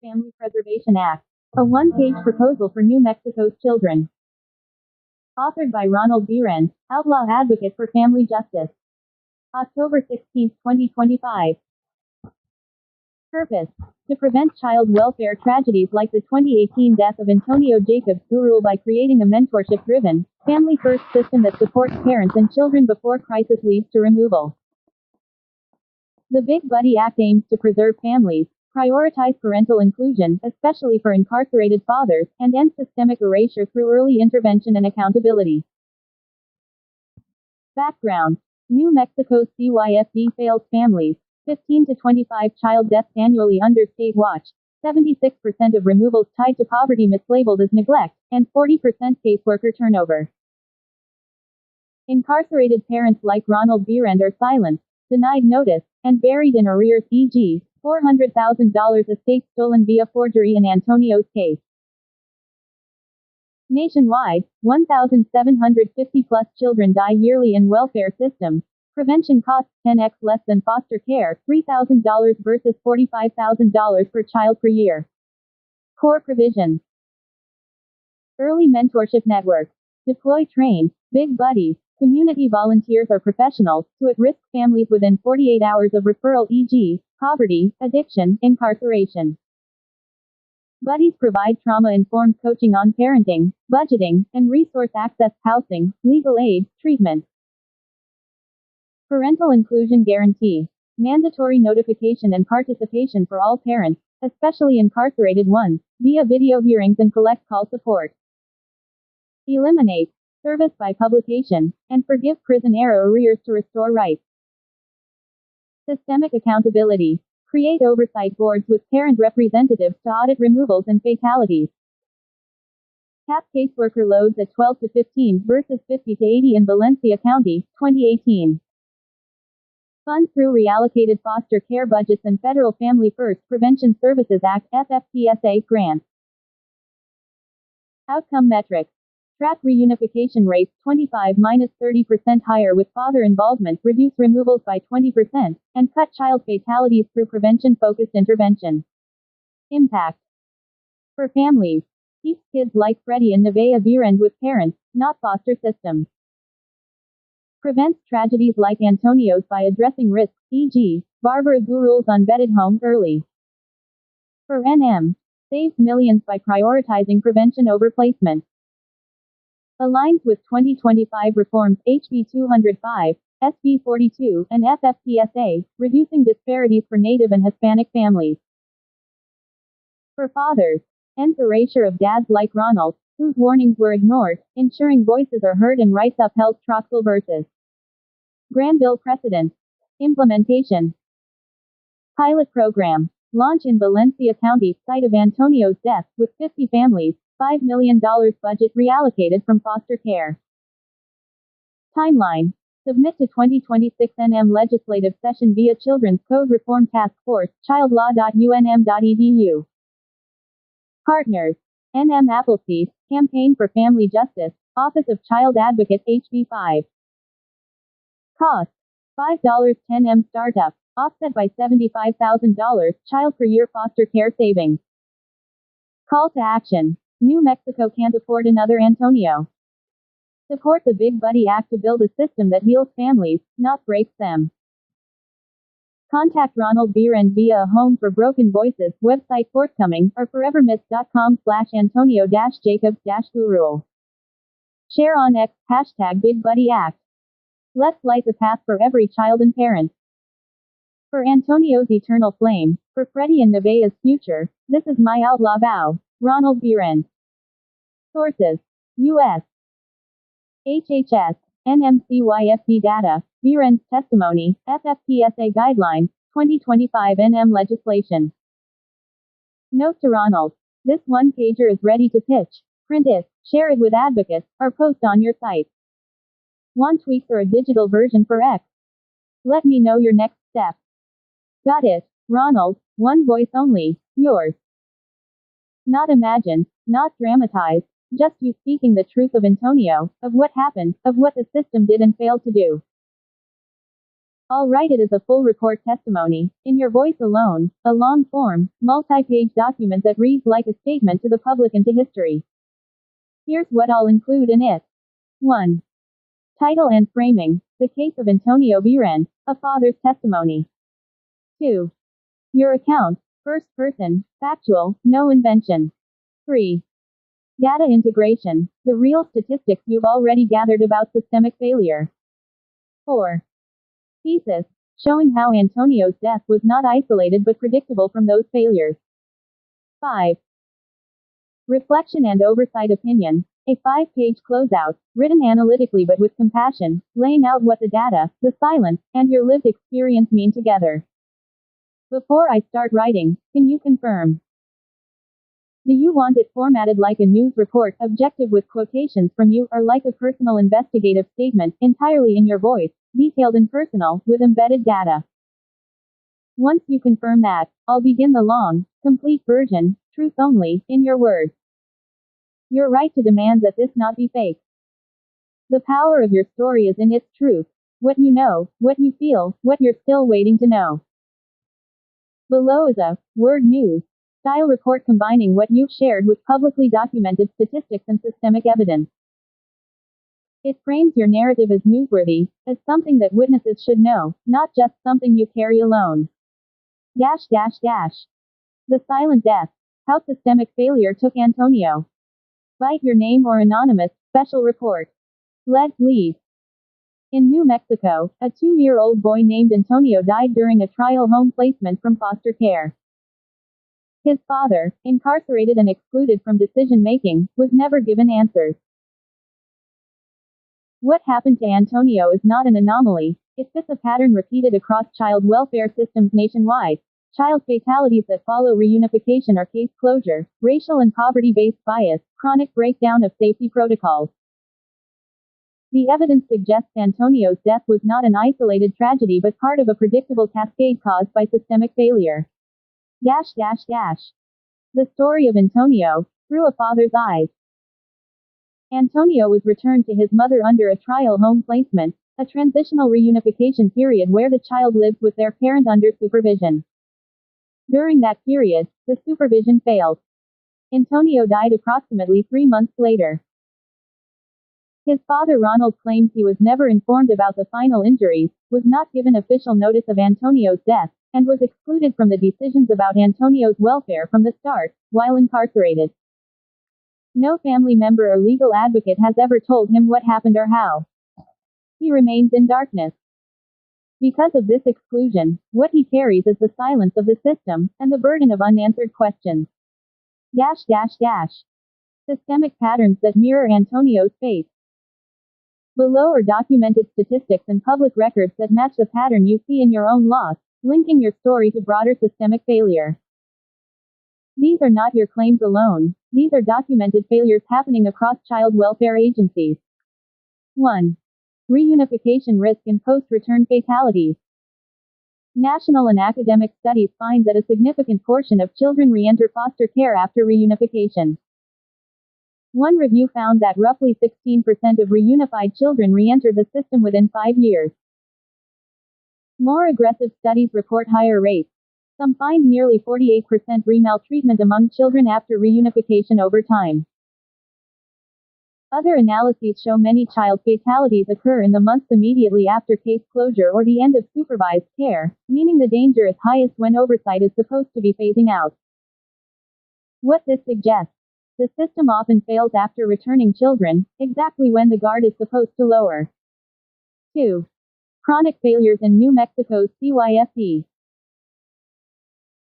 Family Preservation Act, a one-page proposal for New Mexico's children. Authored by Ronald Behrend, outlaw advocate for family justice. October 16, 2025. Purpose: to prevent child welfare tragedies like the 2018 death of Antonio Jacobs Gurul by creating a mentorship-driven, family-first system that supports parents and children before crisis leads to removal. The Big Buddy Act aims to preserve families, prioritize parental inclusion, especially for incarcerated fathers, and end systemic erasure through early intervention and accountability. Background: New Mexico's CYFD fails families. 15 to 25 child deaths annually under state watch. 76% of removals tied to poverty mislabeled as neglect, and 40% caseworker turnover. Incarcerated parents like Ronald Behrend are silenced, denied notice, and buried in arrears, e.g., $400,000 estate stolen via forgery in Antonio's case. Nationwide, 1,750 plus children die yearly in welfare systems. Prevention costs 10x less than foster care, $3,000 versus $45,000 per child per year. Core provisions: Early Mentorship Network. Deploy trained, big buddies, community volunteers or professionals, to at-risk families within 48 hours of referral, e.g., poverty, addiction, incarceration. Buddies provide trauma-informed coaching on parenting, budgeting, and resource access, housing, legal aid, treatment. Parental Inclusion Guarantee. Mandatory notification and participation for all parents, especially incarcerated ones, via video hearings and collect call support. Eliminate service by publication, and forgive prison-era arrears to restore rights. Systemic accountability. Create oversight boards with parent representatives to audit removals and fatalities. Cap caseworker loads at 12 to 15 versus 50 to 80 in Valencia County, 2018. Fund through reallocated foster care budgets and Federal Family First Prevention Services Act (FFPSA) grants. Outcome metrics. Track reunification rates 25–30% higher with father involvement, reduce removals by 20%, and cut child fatalities through prevention-focused intervention. Impact. For families. Keeps kids like Freddie and Nevaeh Behrend with parents, not foster systems. Prevents tragedies like Antonio's by addressing risks, e.g., Barbara Gurul's unvetted home, early. For NM. Saves millions by prioritizing prevention over placement. Aligns with 2025 reforms HB 205, SB 42, and FFPSA, reducing disparities for Native and Hispanic families. For fathers. Ends erasure of dads like Ronald, whose warnings were ignored, ensuring voices are heard and rights upheld. Troxel vs. Granville precedent. Implementation. Pilot program. Launch in Valencia County, site of Antonio's death, with 50 families, $5 million budget reallocated from foster care. Timeline. Submit to 2026 NM legislative session via Children's Code Reform Task Force, childlaw.unm.edu. Partners. NM Appleseed, Campaign for Family Justice, Office of Child Advocate, HB 5. Cost. $5 10M startup, offset by $75,000, child per year foster care savings. Call to action. New Mexico can't afford another Antonio. Support the Big Buddy Act to build a system that heals families, not breaks them. Contact Ronald Behrend via a Home for Broken Voices website forthcoming, or forevermyths.com/Antonio-Jacobs-Gurul. Share on X, #BigBuddyAct. Let's light the path for every child and parent. For Antonio's eternal flame, for Freddie and Nevaeh's future, this is my outlaw vow. Ronald Behrend. Sources: U.S. HHS, NMCYFD data, Behrend's testimony, FFPSA guidelines, 2025 NM legislation. Note to Ronald: this one-pager is ready to pitch. Print it, share it with advocates, or post on your site. Want tweaks or a digital version for X? Let me know your next step. Got it, Ronald. One voice only, yours. Not imagined, not dramatized, just you speaking the truth of Antonio, of what happened, of what the system did and failed to do. I'll write it as a full report testimony, in your voice alone, a long form, multi-page document that reads like a statement to the public and to history. Here's what I'll include in it. 1. Title and framing, the case of Antonio Virent, a father's testimony. 2. Your account, first person, factual, no invention. 3. Data integration, the real statistics you've already gathered about systemic failure. 4. Thesis, showing how Antonio's death was not isolated but predictable from those failures. 5. Reflection and oversight opinion, a 5-page closeout, written analytically but with compassion, laying out what the data, the silence, and your lived experience mean together. Before I start writing, can you confirm? Do you want it formatted like a news report, objective with quotations from you, or like a personal investigative statement, entirely in your voice, detailed and personal, with embedded data? Once you confirm that, I'll begin the long, complete version, truth only, in your words. Your right to demand that this not be fake. The power of your story is in its truth. What you know, what you feel, what you're still waiting to know. Below is a word news style report combining what you've shared with publicly documented statistics and systemic evidence. It frames your narrative as newsworthy, as something that witnesses should know, not just something you carry alone. The silent death. How systemic failure took Antonio. Write your name or anonymous, special report. Let's leave. In New Mexico, a 2-year-old boy named Antonio died during a trial home placement from foster care. His father, incarcerated and excluded from decision-making, was never given answers. What happened to Antonio is not an anomaly, it fits a pattern repeated across child welfare systems nationwide. Child fatalities that follow reunification or case closure, racial and poverty-based bias, chronic breakdown of safety protocols. The evidence suggests Antonio's death was not an isolated tragedy but part of a predictable cascade caused by systemic failure. The story of Antonio, through a father's eyes. Antonio was returned to his mother under a trial home placement, a transitional reunification period where the child lived with their parent under supervision. During that period, the supervision failed. Antonio died approximately 3 months later. His father Ronald claims he was never informed about the final injuries, was not given official notice of Antonio's death, and was excluded from the decisions about Antonio's welfare from the start, while incarcerated. No family member or legal advocate has ever told him what happened or how. He remains in darkness. Because of this exclusion, what he carries is the silence of the system, and the burden of unanswered questions. Systemic patterns that mirror Antonio's fate. Below are documented statistics and public records that match the pattern you see in your own loss, linking your story to broader systemic failure. These are not your claims alone, these are documented failures happening across child welfare agencies. 1. Reunification risk in post-return fatalities. National and academic studies find that a significant portion of children re-enter foster care after reunification. One review found that roughly 16% of reunified children re-enter the system within 5 years. More aggressive studies report higher rates. Some find nearly 48% re-maltreatment among children after reunification over time. Other analyses show many child fatalities occur in the months immediately after case closure or the end of supervised care, meaning the danger is highest when oversight is supposed to be phasing out. What this suggests. The system often fails after returning children, exactly when the guard is supposed to lower. 2. Chronic failures in New Mexico's CYFD.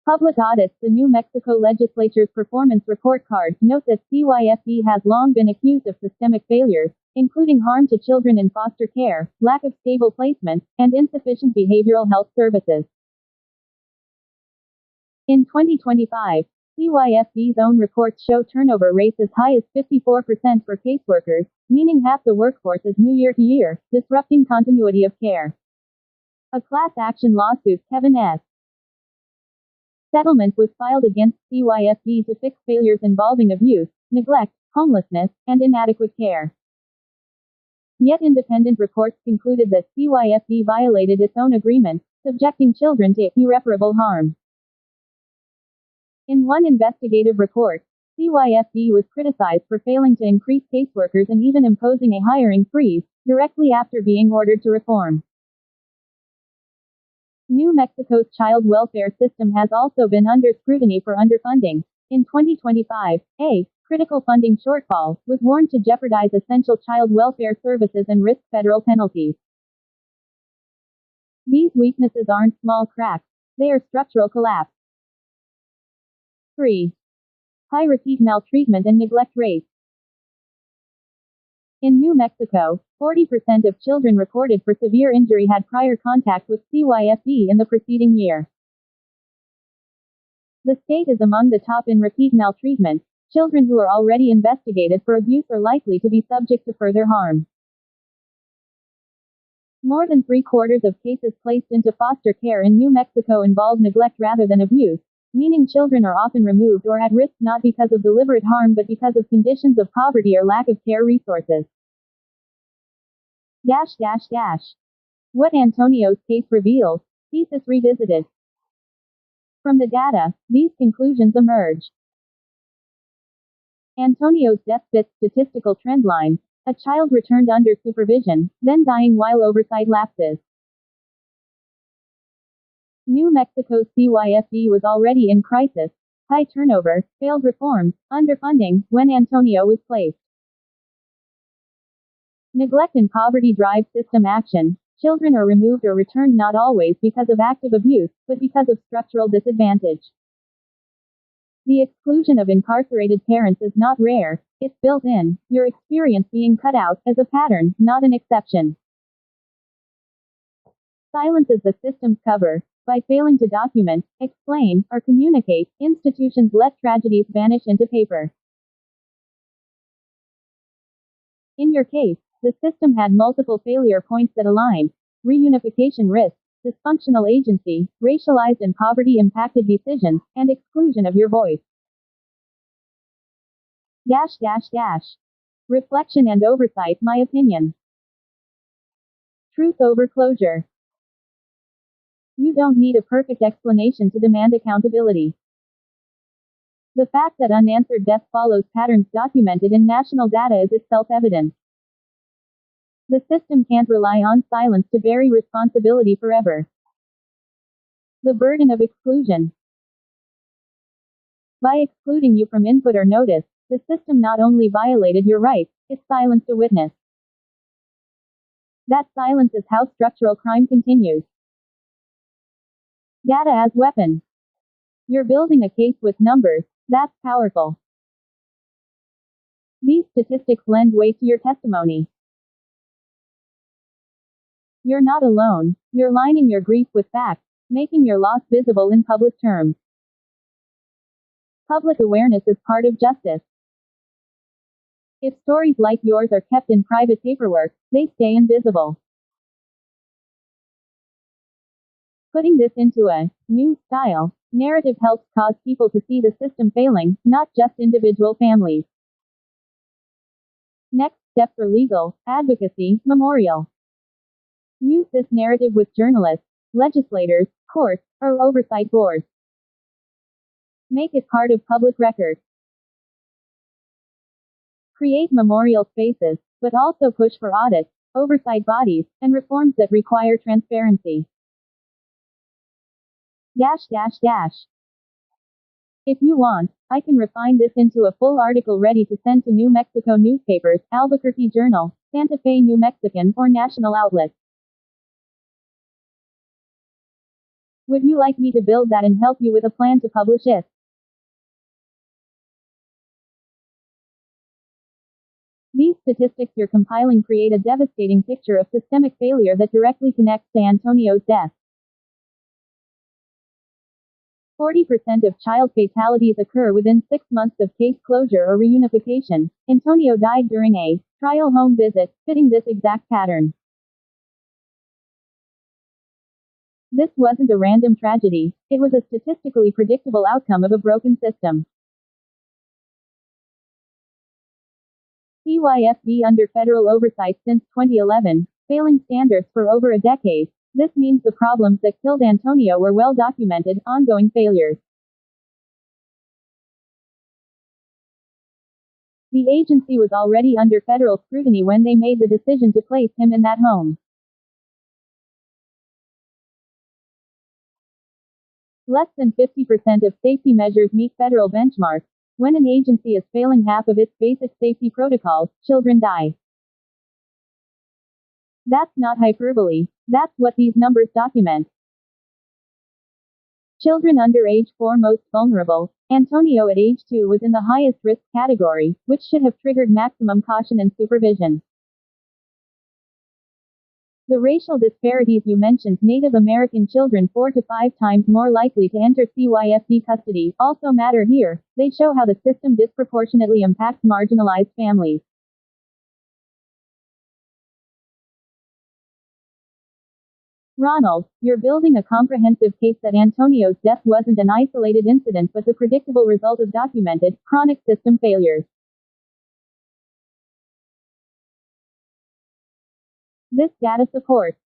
Public audits. The New Mexico legislature's performance report card note that CYFD has long been accused of systemic failures, including harm to children in foster care, lack of stable placement, and insufficient behavioral health services. In 2025, CYFD's own reports show turnover rates as high as 54% for caseworkers, meaning half the workforce is new year to year, disrupting continuity of care. A class action lawsuit. Kevin S. settlement was filed against CYFD to fix failures involving abuse, neglect, homelessness, and inadequate care. Yet independent reports concluded that CYFD violated its own agreement, subjecting children to irreparable harm. In one investigative report, CYFD was criticized for failing to increase caseworkers and even imposing a hiring freeze, directly after being ordered to reform. New Mexico's child welfare system has also been under scrutiny for underfunding. In 2025, a critical funding shortfall was warned to jeopardize essential child welfare services and risk federal penalties. These weaknesses aren't small cracks, they are structural collapse. 3. High repeat maltreatment and neglect rates. In New Mexico, 40% of children reported for severe injury had prior contact with CYFD in the preceding year. The state is among the top in repeat maltreatment. Children who are already investigated for abuse are likely to be subject to further harm. More than 3/4 of cases placed into foster care in New Mexico involve neglect rather than abuse, meaning children are often removed or at risk not because of deliberate harm but because of conditions of poverty or lack of care resources. What Antonio's case reveals. Thesis revisited. From the data, these conclusions emerge. Antonio's death fits statistical trendline. A child returned under supervision, then dying while oversight lapses. New Mexico's CYFD was already in crisis, high turnover, failed reforms, underfunding, when Antonio was placed. Neglect and poverty drive system action. Children are removed or returned not always because of active abuse, but because of structural disadvantage. The exclusion of incarcerated parents is not rare, it's built in, your experience being cut out, as a pattern, not an exception. Silence is the system's cover. By failing to document, explain, or communicate, institutions let tragedies vanish into paper. In your case, the system had multiple failure points that aligned: reunification risk, dysfunctional agency, racialized and poverty-impacted decisions, and exclusion of your voice. Reflection and oversight. My opinion. Truth over closure. You don't need a perfect explanation to demand accountability. The fact that unanswered death follows patterns documented in national data is itself evidence. The system can't rely on silence to bury responsibility forever. The burden of exclusion. By excluding you from input or notice, the system not only violated your rights, it silenced a witness. That silence is how structural crime continues. Data as weapon. You're building a case with numbers, that's powerful. These statistics lend weight to your testimony. You're not alone, you're lining your grief with facts, making your loss visible in public terms. Public awareness is part of justice. If stories like yours are kept in private paperwork, they stay invisible. Putting this into a new style narrative helps cause people to see the system failing, not just individual families. Next step for legal advocacy memorial. Use this narrative with journalists, legislators, courts, or oversight boards. Make it part of public record. Create memorial spaces, but also push for audits, oversight bodies, and reforms that require transparency. If you want, I can refine this into a full article ready to send to New Mexico newspapers, Albuquerque Journal, Santa Fe New Mexican, or national outlets. Would you like me to build that and help you with a plan to publish it? These statistics you're compiling create a devastating picture of systemic failure that directly connects to Antonio's death. 40% of child fatalities occur within 6 months of case closure or reunification. Antonio died during a trial home visit, fitting this exact pattern. This wasn't a random tragedy, it was a statistically predictable outcome of a broken system. CYFD under federal oversight since 2011, failing standards for over a decade. This means the problems that killed Antonio were well documented, ongoing failures. The agency was already under federal scrutiny when they made the decision to place him in that home. Less than 50% of safety measures meet federal benchmarks. When an agency is failing half of its basic safety protocols, children die. That's not hyperbole. That's what these numbers document. Children under age 4 most vulnerable. Antonio at age 2 was in the highest risk category, which should have triggered maximum caution and supervision. The racial disparities you mentioned, Native American children 4 to 5 times more likely to enter CYFD custody, also matter here. They show how the system disproportionately impacts marginalized families. Ronald, you're building a comprehensive case that Antonio's death wasn't an isolated incident but the predictable result of documented, chronic system failures. This data supports